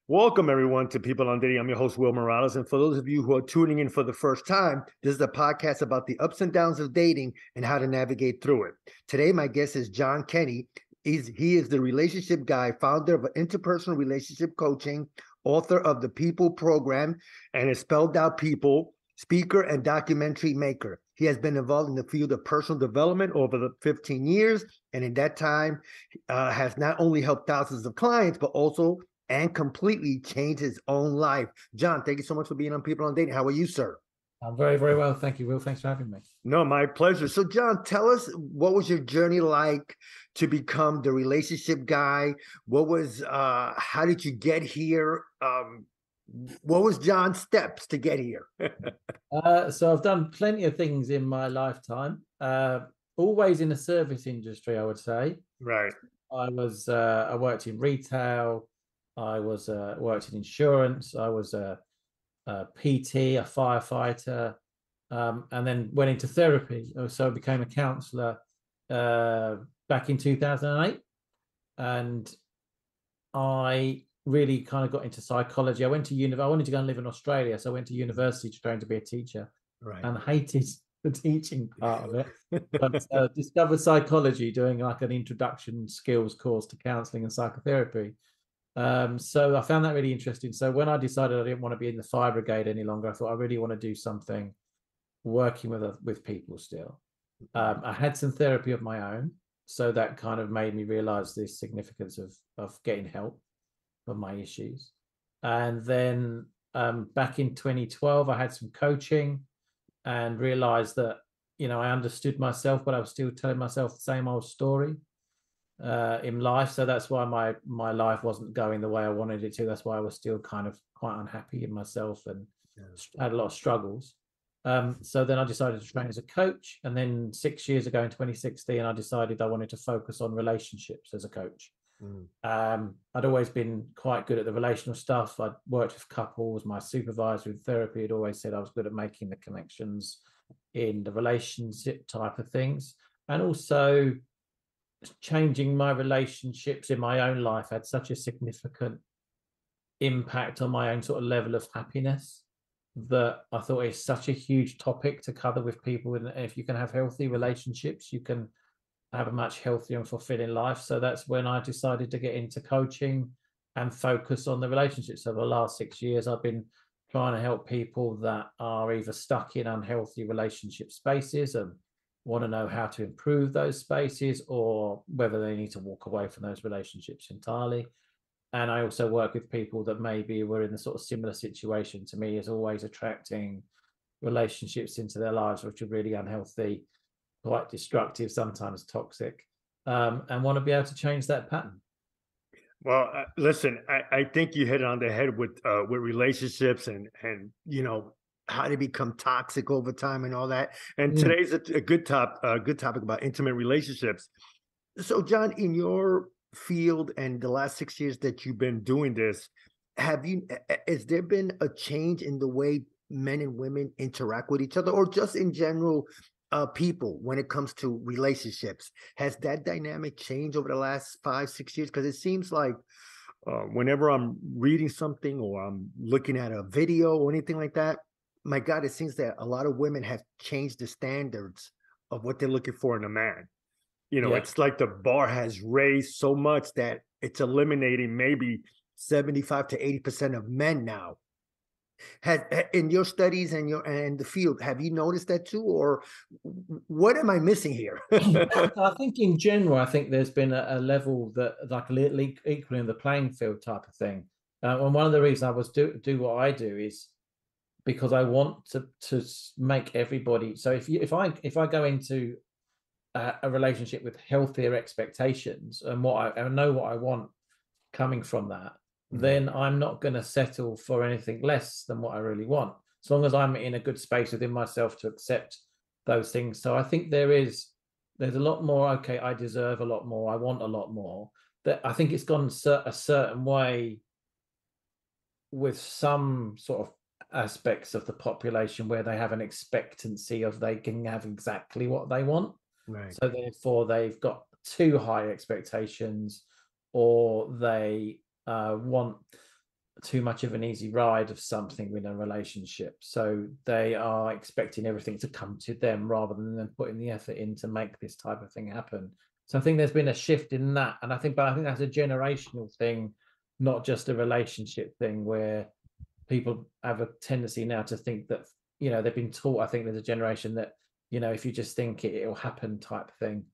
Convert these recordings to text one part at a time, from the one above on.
Welcome, everyone, to People on Dating. I'm your host, Will Morales. And for those of you who are tuning in for the first time, this is a podcast about the ups and downs of dating and how to navigate through it. Today, my guest is John Kenny. He is the relationship guy, founder of interpersonal relationship coaching, author of the People program, and is spelled out People, speaker and documentary maker. He has been involved in the field of personal development over the 15 years, and in that time has not only helped thousands of clients, but also and completely changed his own life. John, thank you so much for being on People on Dating. How are you, sir? I'm very, very well. Thank you, Will. Thanks for having me. No, my pleasure. So, John, tell us, what was your journey like to become the relationship guy? How did you get here? What was John's steps to get here? So I've done plenty of things in my lifetime, always in the service industry, I would say. Right. I worked in retail. I worked in insurance. I was a PT, a firefighter, and then went into therapy. So I became a counsellor back in 2008, and I really kind of got into psychology. I wanted to go and live in Australia, so I went to university to train to be a teacher, right, and hated the teaching part of it. But discovered psychology doing like an introduction skills course to counselling and psychotherapy. So I found that really interesting. So when I decided I didn't want to be in the fire brigade any longer, I thought I really want to do something working with people still. I had some therapy of my own, so that kind of made me realize the significance of getting help for my issues. And then back in 2012, I had some coaching and realized that, I understood myself, but I was still telling myself the same old story in life. So that's why my life wasn't going the way I wanted it to. That's why I was still kind of quite unhappy in myself and had a lot of struggles. So then I decided to train as a coach. And then 6 years ago in 2016, I decided I wanted to focus on relationships as a coach. I'd always been quite good at the relational stuff. I'd worked with couples. My supervisor in therapy had always said I was good at making the connections in the relationship type of things. And also changing my relationships in my own life had such a significant impact on my own sort of level of happiness that I thought it's such a huge topic to cover with people. And if you can have healthy relationships, you can have a much healthier and fulfilling life. So that's when I decided to get into coaching and focus on the relationships. So the last 6 years, I've been trying to help people that are either stuck in unhealthy relationship spaces and want to know how to improve those spaces, or whether they need to walk away from those relationships entirely. And I also work with people that maybe were in the sort of similar situation to me, is always attracting relationships into their lives which are really unhealthy, quite destructive, sometimes toxic, and want to be able to change that pattern. Well, listen, I think you hit it on the head with relationships and how they become toxic over time and all that. And today's a good topic about intimate relationships. So, John, in your field and the last 6 years that you've been doing this, has there been a change in the way men and women interact with each other, or just in general, people when it comes to relationships? Has that dynamic changed over the last 5-6 years? Because it seems like whenever I'm reading something or I'm looking at a video or anything like that, my God, it seems that a lot of women have changed the standards of what they're looking for in a man. It's like the bar has raised so much that it's eliminating maybe 75 to 80% of men now. In your studies and the field, have you noticed that too, or what am I missing here? I think in general, I think there's been a level that like equally in the playing field type of thing. And one of the reasons I was do what I do is because I want to make everybody. So if I go into a relationship with healthier expectations and I know what I want coming from that, then I'm not going to settle for anything less than what I really want, as long as I'm in a good space within myself to accept those things. So I think there's a lot more, okay, I deserve a lot more, I want a lot more. That I think it's gone a certain way with some sort of aspects of the population where they have an expectancy of they can have exactly what they want. Right. So therefore they've got too high expectations, or they want too much of an easy ride of something in a relationship. So they are expecting everything to come to them rather than them putting the effort in to make this type of thing happen. So I think there's been a shift in that. And I think that's a generational thing, not just a relationship thing, where people have a tendency now to think that, they've been taught, I think there's a generation that, if you just think it, it'll happen type thing.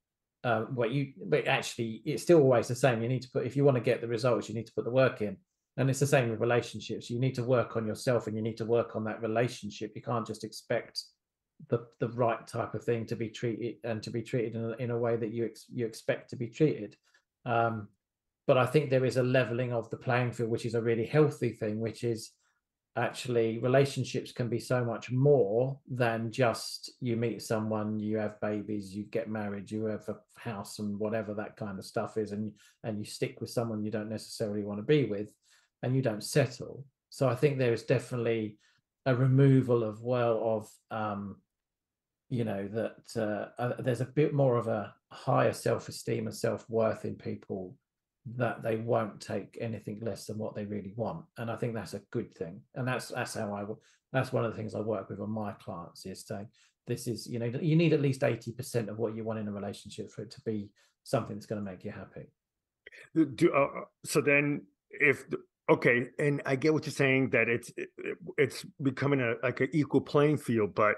But actually it's still always the same. You need to put, if you want to get the results, you need to put the work in. And it's the same with relationships. You need to work on yourself and you need to work on that relationship. You can't just expect the right type of thing to be treated in a way that you expect to be treated. But I think there is a leveling of the playing field, which is a really healthy thing, which is actually relationships can be so much more than just you meet someone, you have babies, you get married, you have a house and whatever that kind of stuff is, and you stick with someone you don't necessarily want to be with, and you don't settle. So I think there is definitely a removal of there's a bit more of a higher self-esteem and self-worth in people, that they won't take anything less than what they really want. And I think that's a good thing. And that's one of the things I work with on my clients, is saying this is, you need at least 80% of what you want in a relationship for it to be something that's going to make you happy. So then okay, and I get what you're saying, that it's becoming like an equal playing field, but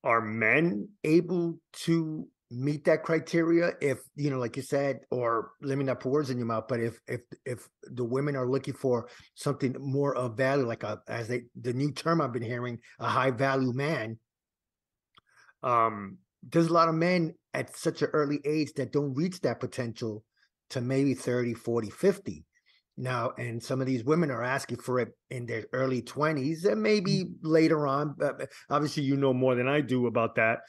are men able to meet that criteria? If, like you said, or let me not put words in your mouth, but if the women are looking for something more of value, like the new term I've been hearing, a high value man, there's a lot of men at such an early age that don't reach that potential to maybe 30, 40, 50 now. And some of these women are asking for it in their early 20s and maybe later on. Obviously, you know more than I do about that.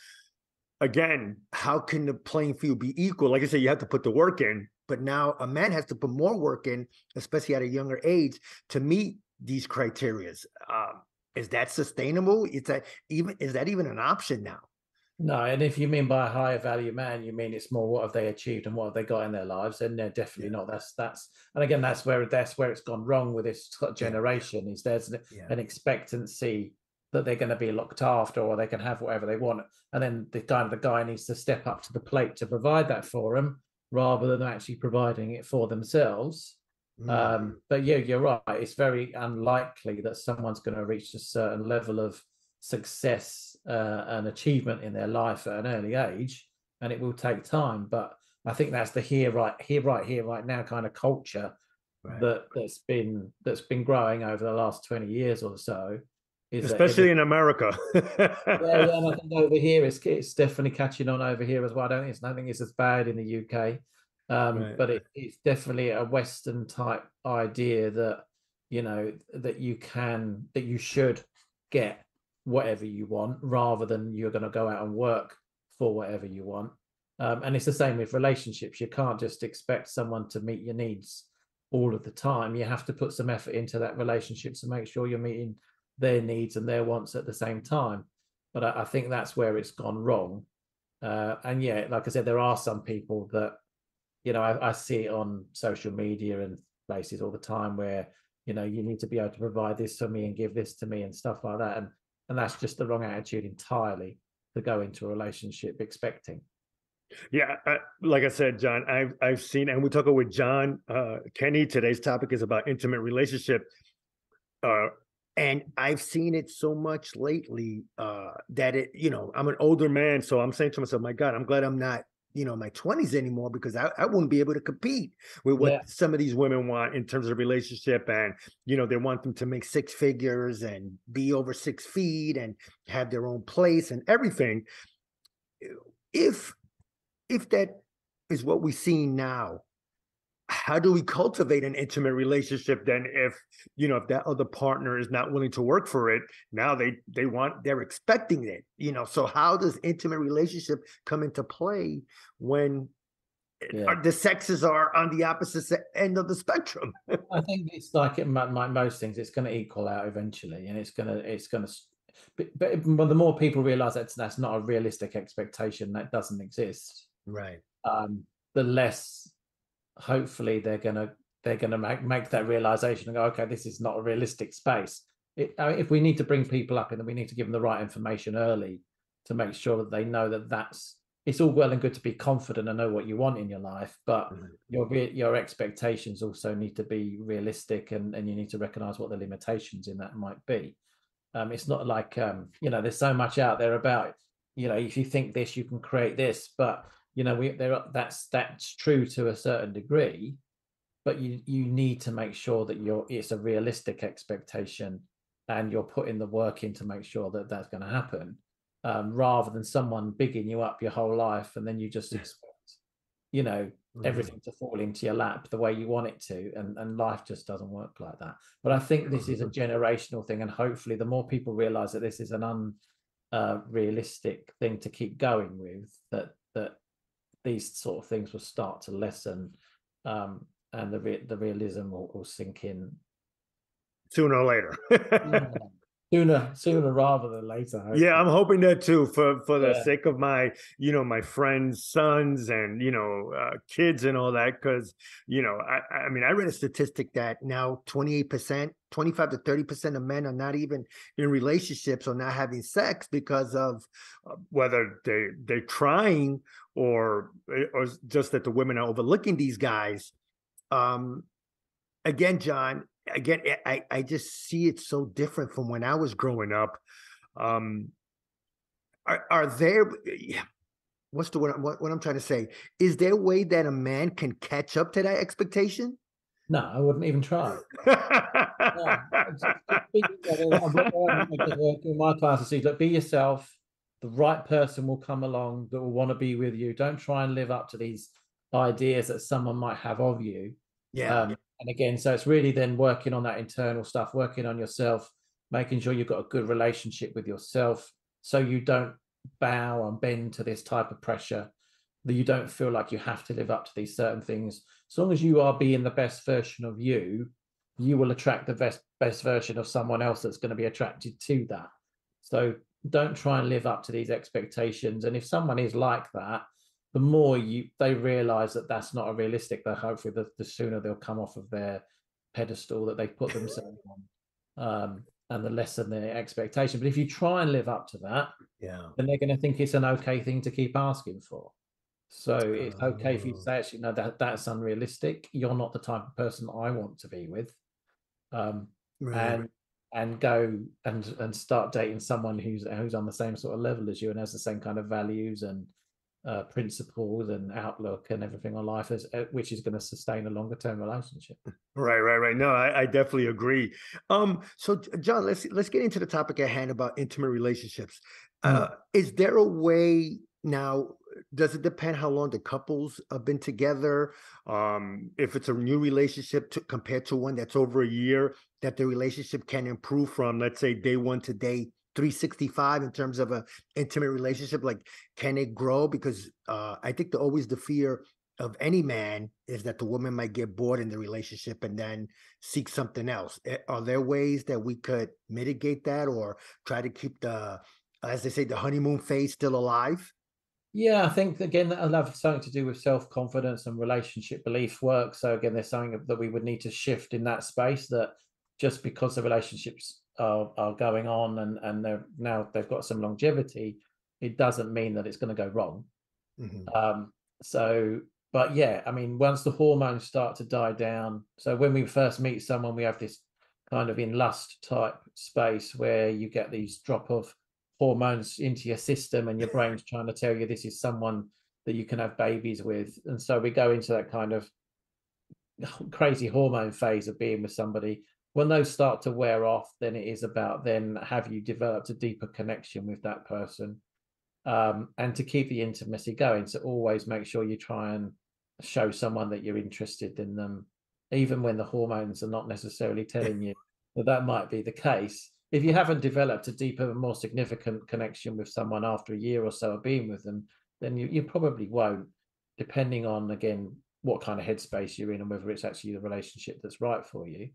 Again, how can the playing field be equal? Like I said, you have to put the work in, but now a man has to put more work in, especially at a younger age, to meet these criteria. Is that sustainable? Is that even an option now? No, and if you mean by a higher value man, you mean it's more what have they achieved and what have they got in their lives, and they're definitely not. And again, that's where it's gone wrong with this generation. Is there's an expectancy that they're going to be looked after, or they can have whatever they want, and then the guy needs to step up to the plate to provide that for them, rather than actually providing it for themselves. But yeah, you're right. It's very unlikely that someone's going to reach a certain level of success and achievement in their life at an early age, and it will take time. But I think that's the here, right now kind of culture that's been growing over the last 20 years or so. Especially in America. Yeah, and I think over here it's definitely catching on over here as well. I don't think it's as bad in the UK. But it's definitely a Western type idea that that you should get whatever you want, rather than you're going to go out and work for whatever you want. And it's the same with relationships. You can't just expect someone to meet your needs all of the time. You have to put some effort into that relationship to make sure you're meeting their needs and their wants at the same time. But I think that's where it's gone wrong. And yeah, like I said, there are some people that, I see it on social media and places all the time where, you need to be able to provide this for me and give this to me and stuff like that. And that's just the wrong attitude entirely to go into a relationship expecting. Yeah, like I said, John, I've seen, and we're talking with John Kenny. Today's topic is about intimate relationship. And I've seen it so much lately that I'm an older man. So I'm saying to myself, my God, I'm glad I'm not, my 20s anymore, because I wouldn't be able to compete with what some of these women want in terms of relationship. And, they want them to make six figures and be over 6 feet and have their own place and everything. If that is what we see now, how do we cultivate an intimate relationship then, if that other partner is not willing to work for it? Now they're expecting it, so how does intimate relationship come into play when the sexes are on the opposite end of the spectrum? I think it's like most things, it's going to equal out eventually, and it's going to but the more people realize that's not a realistic expectation, that doesn't exist, right? The less hopefully they're going to they're going to make that realization and go, okay, this is not a realistic space. If we need to bring people up, and we need to give them the right information early to make sure that they know that it's all well and good to be confident and know what you want in your life, but your expectations also need to be realistic, and you need to recognize what the limitations in that might be. It's not like there's so much out there about, if you think this, you can create this, but that's true to a certain degree, but you need to make sure that it's a realistic expectation, and you're putting the work in to make sure that that's going to happen, rather than someone bigging you up your whole life and then you just expect everything to fall into your lap the way you want it to, and life just doesn't work like that. But I think this is a generational thing, and hopefully the more people realize that this is an unrealistic thing to keep going with, that these sort of things will start to lessen, and the realism will sink in sooner or later. sooner rather than later, hopefully. Yeah, I'm hoping that too, for the sake of my my friends' sons and kids and all that, because I mean, I read a statistic that now 28%, 25 to 30% of men are not even in relationships or not having sex because of whether they're trying or just that the women are overlooking these guys. Again, John, I just see it so different from when I was growing up. Are there, what's the word, what I'm trying to say? Is there a way that a man can catch up to that expectation? No, I wouldn't even try. In my class, I see, look, be yourself. The right person will come along that will want to be with you. Don't try and live up to these ideas that someone might have of you. Yeah. And again, so it's really then working on that internal stuff, working on yourself, making sure you've got a good relationship with yourself, so you don't bow and bend to this type of pressure, that you don't feel like you have to live up to these certain things. As long as you are being the best version of you, you will attract the best version of someone else that's going to be attracted to that. So don't try and live up to these expectations. And if someone is like that, the more they realize that that's not a realistic, that hopefully the sooner they'll come off of their pedestal that they put themselves on, and the lesser their expectation. But if you try and live up to that, then they're going to think it's an okay thing to keep asking for. So it's okay if you say, actually, no, that's unrealistic. You're not the type of person I want to be with. Right. And go and start dating someone who's on the same sort of level as you and has the same kind of values and principles and outlook and everything on life, which is going to sustain a longer term relationship. Right. No, I definitely agree. So John, let's get into the topic at hand about intimate relationships. Is there a way now? Does it depend how long the couples have been together? If it's a new relationship compared to one that's over a year, that the relationship can improve from, let's say, day one to day 365 in terms of a intimate relationship? Like, can it grow? Because I think always the fear of any man is that the woman might get bored in the relationship and then seek something else. Are there ways that we could mitigate that, or try to keep as they say, the honeymoon phase still alive? Yeah, I think again that'll have something to do with self-confidence and relationship belief work. So again, there's something that we would need to shift in that space, that just because the relationships are going on and they've got some longevity, it doesn't mean that it's going to go wrong. But yeah, I mean, once the hormones start to die down, so when we first meet someone, we have this kind of in lust type space where you get these drop of hormones into your system and your brain's trying to tell you this is someone that you can have babies with. And so we go into that kind of crazy hormone phase of being with somebody. When those start to wear off, then it is about then have you developed a deeper connection with that person, and to keep the intimacy going. So always make sure you try and show someone that you're interested in them, even when the hormones are not necessarily telling you that might be the case. If you haven't developed a deeper, more significant connection with someone after a year or so of being with them, then you probably won't, depending on, again, what kind of headspace you're in and whether it's actually the relationship that's right for you.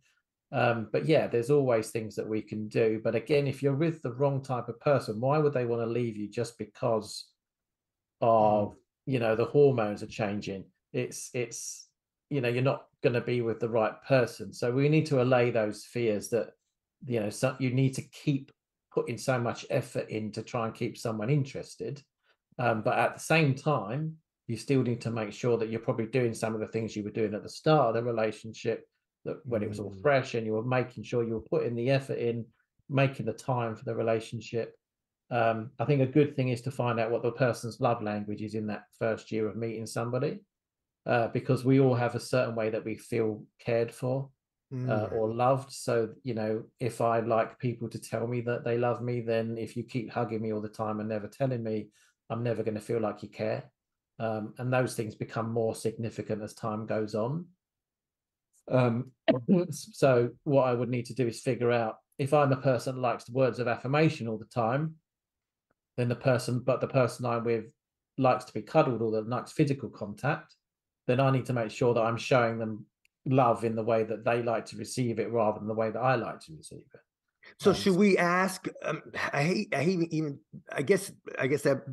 But yeah, there's always things that we can do. But again, if you're with the wrong type of person, why would they want to leave you just because of, the hormones are changing? It's you're not going to be with the right person. So we need to allay those fears that, you need to keep putting so much effort in to try and keep someone interested. But at the same time, you still need to make sure that you're probably doing some of the things you were doing at the start of the relationship, that when it was all fresh, and you were making sure you were putting the effort in, making the time for the relationship. I think a good thing is to find out what the person's love language is in that first year of meeting somebody, because we all have a certain way that we feel cared for or loved. So, if I like people to tell me that they love me, then if you keep hugging me all the time and never telling me, I'm never going to feel like you care. And those things become more significant as time goes on. So what I would need to do is figure out, if I'm a person that likes words of affirmation all the time, then the person I'm with likes to be cuddled or that likes physical contact, then I need to make sure that I'm showing them love in the way that they like to receive it rather than the way that I like to receive it. So should we ask? I hate even. I guess that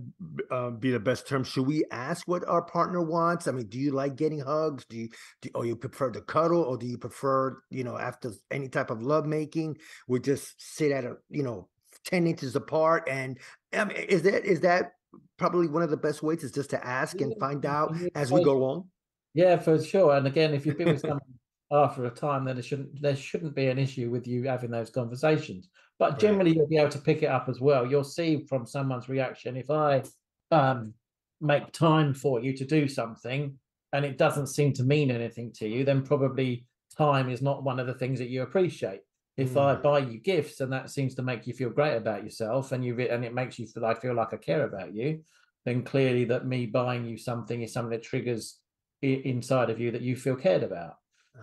be the best term. Should we ask what our partner wants? I mean, do you like getting hugs? Or you prefer to cuddle, or do you prefer, after any type of love making, we just sit at 10 inches apart? And I mean, is that probably one of the best ways, is just to ask and find out as we go along? Yeah, for sure. And again, if you've been with someone after a time, then there shouldn't be an issue with you having those conversations. But generally, you'll be able to pick it up as well. You'll see from someone's reaction, if I make time for you to do something and it doesn't seem to mean anything to you, then probably time is not one of the things that you appreciate. If I buy you gifts and that seems to make you feel great about yourself, and it makes you feel, I feel like I care about you, then clearly that me buying you something is something that triggers inside of you that you feel cared about.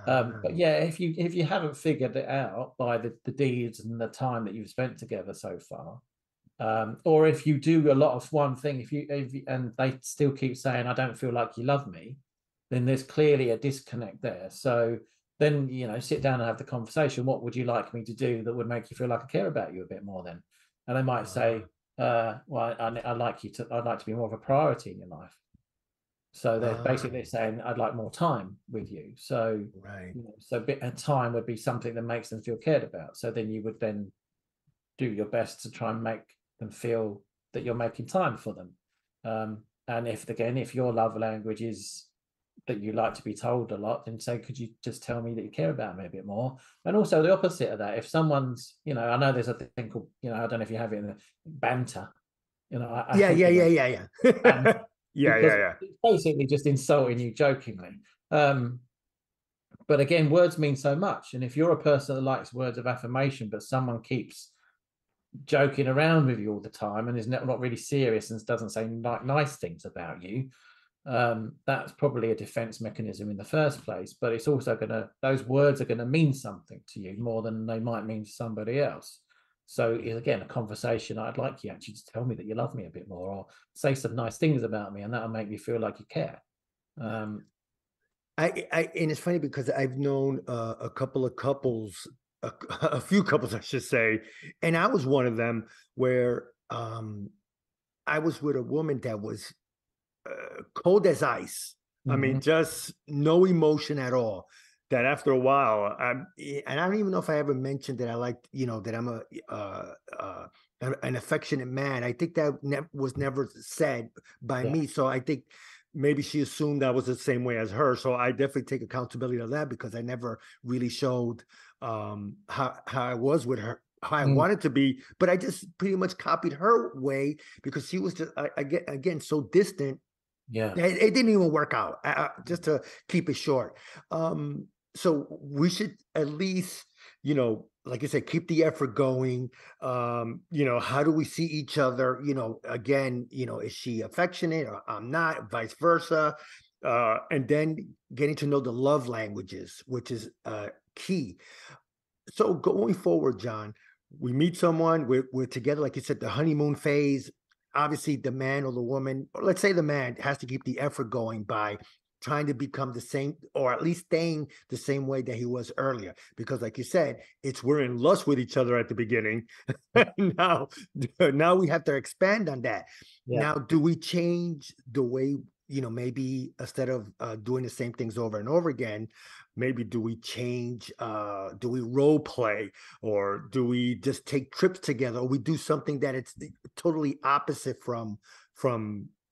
But yeah, if you haven't figured it out by the deeds and the time that you've spent together so far, or if you do a lot of one thing, and they still keep saying, I don't feel like you love me, then there's clearly a disconnect there. So then, sit down and have the conversation. What would you like me to do that would make you feel like I care about you a bit more then? And they might say, well, I'd like to be more of a priority in your life. So they're basically saying, I'd like more time with you. So, so time would be something that makes them feel cared about. So then you would then do your best to try and make them feel that you're making time for them. And if your love language is that you like to be told a lot, then say, could you just tell me that you care about me a bit more? And also the opposite of that, if someone's, I know there's a thing called, I don't know if you have it in the banter. I Yeah. Yeah. It's basically just insulting you jokingly. But again, words mean so much. And if you're a person that likes words of affirmation, but someone keeps joking around with you all the time and is not really serious and doesn't say nice things about you, that's probably a defense mechanism in the first place. But it's also those words are going to mean something to you more than they might mean to somebody else. So again, a conversation. I'd like you actually to tell me that you love me a bit more, or say some nice things about me, and that'll make me feel like you care. And it's funny because I've known a couple of couples, a few couples, I should say, and I was one of them where I was with a woman that was cold as ice. I mean, just no emotion at all. That after a while, and I don't even know if I ever mentioned that I liked, that I'm an affectionate man. I think that was never said by me. So I think maybe she assumed I was the same way as her. So I definitely take accountability of that, because I never really showed how I was with her, how I wanted to be, but I just pretty much copied her way, because she was just again so distant. Yeah, it didn't even work out. Just to keep it short. So we should at least, like I said, keep the effort going. How do we see each other? Again, is she affectionate or I'm not, vice versa. And then getting to know the love languages, which is key. So going forward, John, we meet someone, we're together, like you said, the honeymoon phase. Obviously, the man or the woman, or let's say the man, has to keep the effort going by trying to become the same, or at least staying the same way that he was earlier. Because like you said, we're in lust with each other at the beginning. now we have to expand on that. Now, do we change the way maybe instead of doing the same things over and over again, maybe do we change, do we role play, or do we just take trips together, or we do something that it's totally opposite from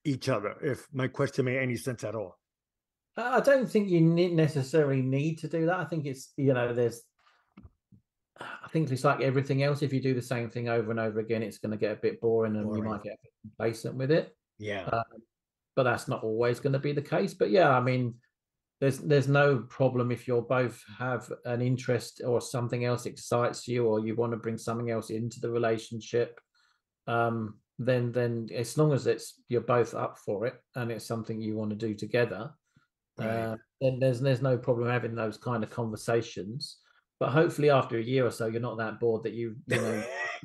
each other, if my question made any sense at all. I don't think you necessarily need to do that. I think it's, I think it's like everything else. If you do the same thing over and over again, it's going to get a bit boring and you Boring. might get a bit complacent with it. Yeah. Uh, but that's not always going to be the case. But yeah, I mean, there's no problem if you both have an interest or something else excites you, or you want to bring something else into the relationship. Then as long as you're both up for it and it's something you want to do together, Right. then there's no problem having those kind of conversations. But hopefully after a year or so, you're not that bored that you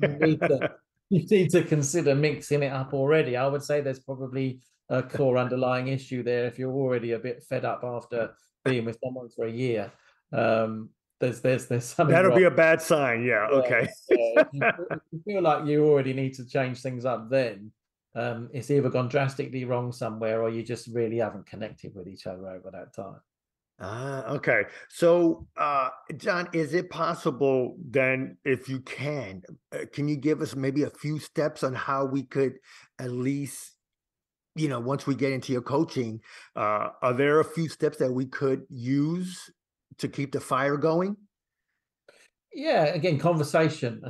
need to you need to consider mixing it up already. I would say there's probably a core underlying issue there. If you're already a bit fed up after being with someone for a year, there's something That'll wrong. be a bad sign. Yeah. Yeah, Okay. yeah. If you feel like you already need to change things up, then it's either gone drastically wrong somewhere, or you just really haven't connected with each other over that time. Okay. So, John, is it possible then, if you can you give us maybe a few steps on how we could at least, once we get into your coaching, are there a few steps that we could use to keep the fire going? Yeah, again, communication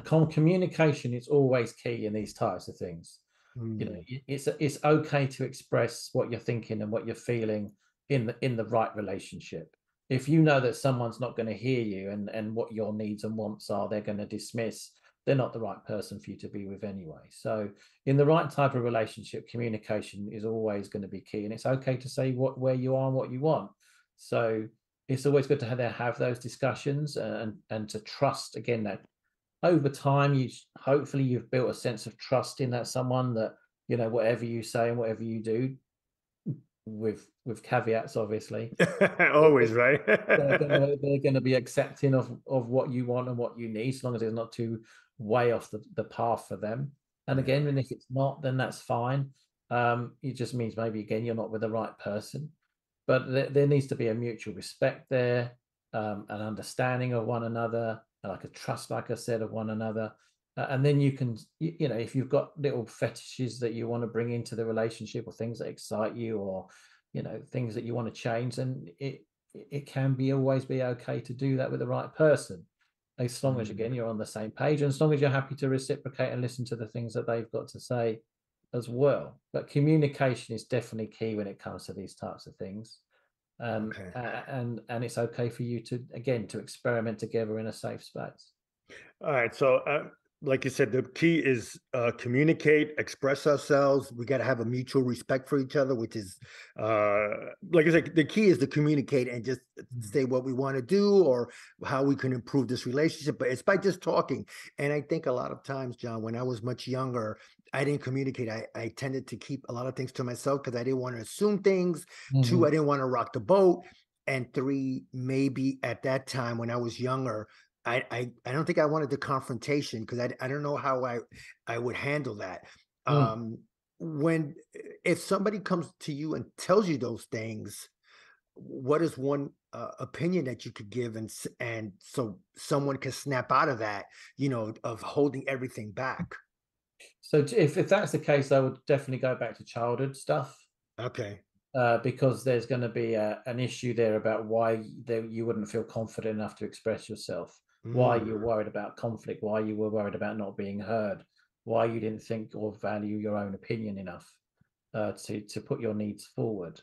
is always key in these types of things. Mm, It's okay to express what you're thinking and what you're feeling in the right relationship. If you know that someone's not going to hear you, and what your needs and wants are, they're going to dismiss, they're not the right person for you to be with anyway. So in the right type of relationship, communication is always going to be key, and it's okay to say where you are and what you want. So it's always good to have those discussions, and to trust again that over time hopefully you've built a sense of trust in that someone, that whatever you say and whatever you do, with caveats obviously, always, right? they're gonna be accepting of what you want and what you need, as long as it's not too way off the path for them. And Yeah. again, and if it's not, then that's fine. It just means maybe again you're not with the right person. But there needs to be a mutual respect there, an understanding of one another, like a trust, like I said, of one another. And then you can, if you've got little fetishes that you want to bring into the relationship, or things that excite you, or things that you want to change, then it can always be okay to do that with the right person, as long as Mm. again you're on the same page, and as long as you're happy to reciprocate and listen to the things that they've got to say as well. But communication is definitely key when it comes to these types of things. Okay. And it's okay for you to experiment together in a safe space. All right. So, like you said, the key is communicate, express ourselves. We got to have a mutual respect for each other, which is, like I said, the key is to communicate and just say what we want to do, or how we can improve this relationship. But it's by just talking. And I think a lot of times, John, when I was much younger, I didn't communicate. I tended to keep a lot of things to myself because I didn't want to assume things. Two, Mhm. I didn't want to rock the boat. And three, maybe at that time when I was younger, I don't think I wanted the confrontation, because I don't know how I would handle that. Mm. When If somebody comes to you and tells you those things, what is one opinion that you could give, and so someone can snap out of that, of holding everything back? So if that's the case, I would definitely go back to childhood stuff, Okay. because there's going to be an issue there about why you wouldn't feel confident enough to express yourself, why Mm, you're worried about conflict, why you were worried about not being heard, why you didn't think or value your own opinion enough, to put your needs forward.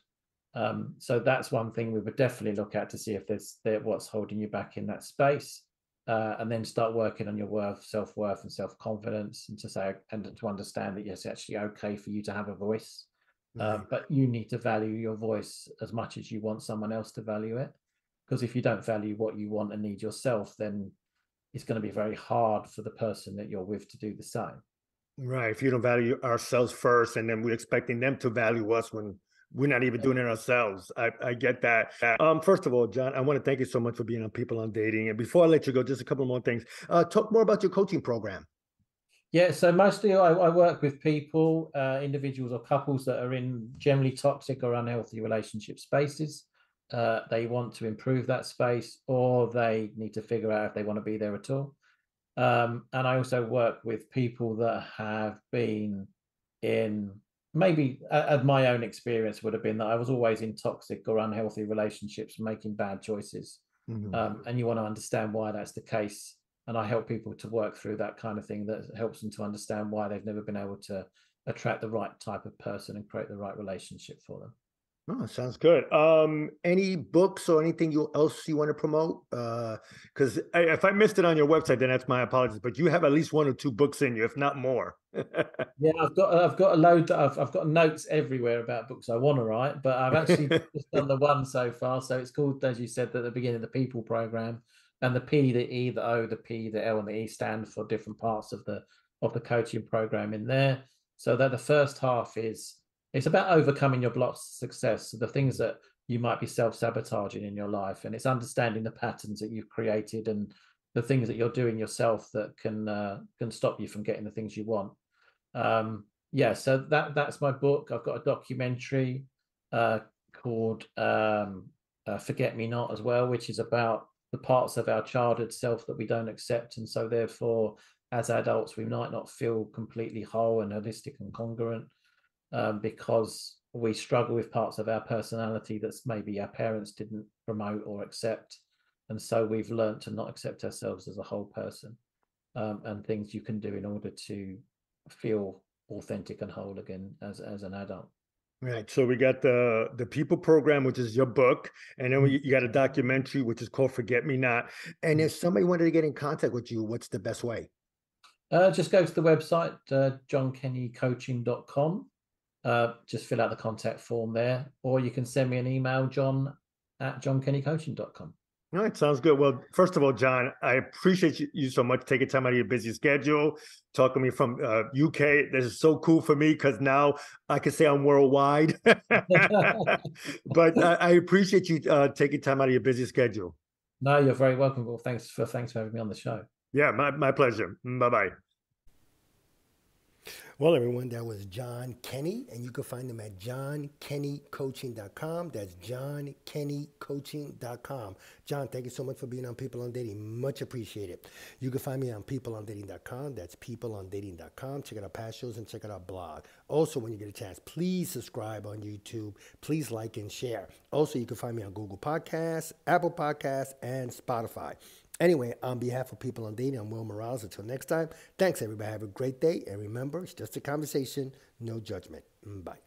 So that's one thing we would definitely look at, to see if there's what's holding you back in that space, and then start working on your self-worth and self-confidence, and to understand that yes, it's actually okay for you to have a voice, right. but you need to value your voice as much as you want someone else to value it. Because if you don't value what you want and need yourself, then it's going to be very hard for the person that you're with to do the same. Right. If you don't value ourselves first, and then we're expecting them to value us when we're not even doing it ourselves. I get that. First of all, John, I want to thank you so much for being on People on Dating. And before I let you go, just a couple more things. Talk more about your coaching program. Yeah, so mostly I work with people, individuals or couples that are in generally toxic or unhealthy relationship spaces. They want to improve that space, or they need to figure out if they want to be there at all. And I also work with people that have been in, maybe my own experience would have been that I was always in toxic or unhealthy relationships, making bad choices. And you want to understand why that's the case. And I help people to work through that kind of thing that helps them to understand why they've never been able to attract the right type of person and create the right relationship for them. Oh, sounds good. Any books or anything else you want to promote? Because if I missed it on your website, then that's my apologies. But you have at least one or two books in you, if not more. Yeah, I've got a load. I've got notes everywhere about books I want to write, but I've actually just done the one so far. So it's called, as you said at the beginning, the People Program, and the P, the E, the O, the P, the L, and the E stand for different parts of the coaching program in there. So that the first half is it's about overcoming your blocks of success, so the things that you might be self-sabotaging in your life, and it's understanding the patterns that you've created and the things that you're doing yourself that can stop you from getting the things you want. Yeah, so that's my book. I've got a documentary called Forget Me Not as well, which is about the parts of our childhood self that we don't accept, and so therefore as adults we might not feel completely whole and holistic and congruent, because we struggle with parts of our personality that's maybe our parents didn't promote or accept, and so we've learned to not accept ourselves as a whole person, and things you can do in order to feel authentic and whole again as an adult. Right. So we got the People Program, which is your book, and then you got a documentary, which is called Forget Me Not. And if somebody wanted to get in contact with you, what's the best way? Just go to the website, johnkennycoaching.com. Just fill out the contact form there, or you can send me an email, john@johnkennycoaching.com. All right, sounds good. Well, first of all, John, I appreciate you so much taking time out of your busy schedule, talking to me from UK. This is so cool for me because now I can say I'm worldwide. But I appreciate you taking time out of your busy schedule. No, you're very welcome. Well, thanks for having me on the show. Yeah, my pleasure. Bye-bye. Well, everyone, that was John Kenny, and you can find him at johnkennycoaching.com. That's johnkennycoaching.com. John, thank you so much for being on People on Dating. Much appreciated. You can find me on peopleondating.com. That's peopleondating.com. Check out our past shows and check out our blog. Also, when you get a chance, please subscribe on YouTube. Please like and share. Also, you can find me on Google Podcasts, Apple Podcasts, and Spotify. Anyway, on behalf of People on Dating, I'm Will Morales. Until next time, thanks, everybody. Have a great day. And remember, it's just a conversation, no judgment. Bye.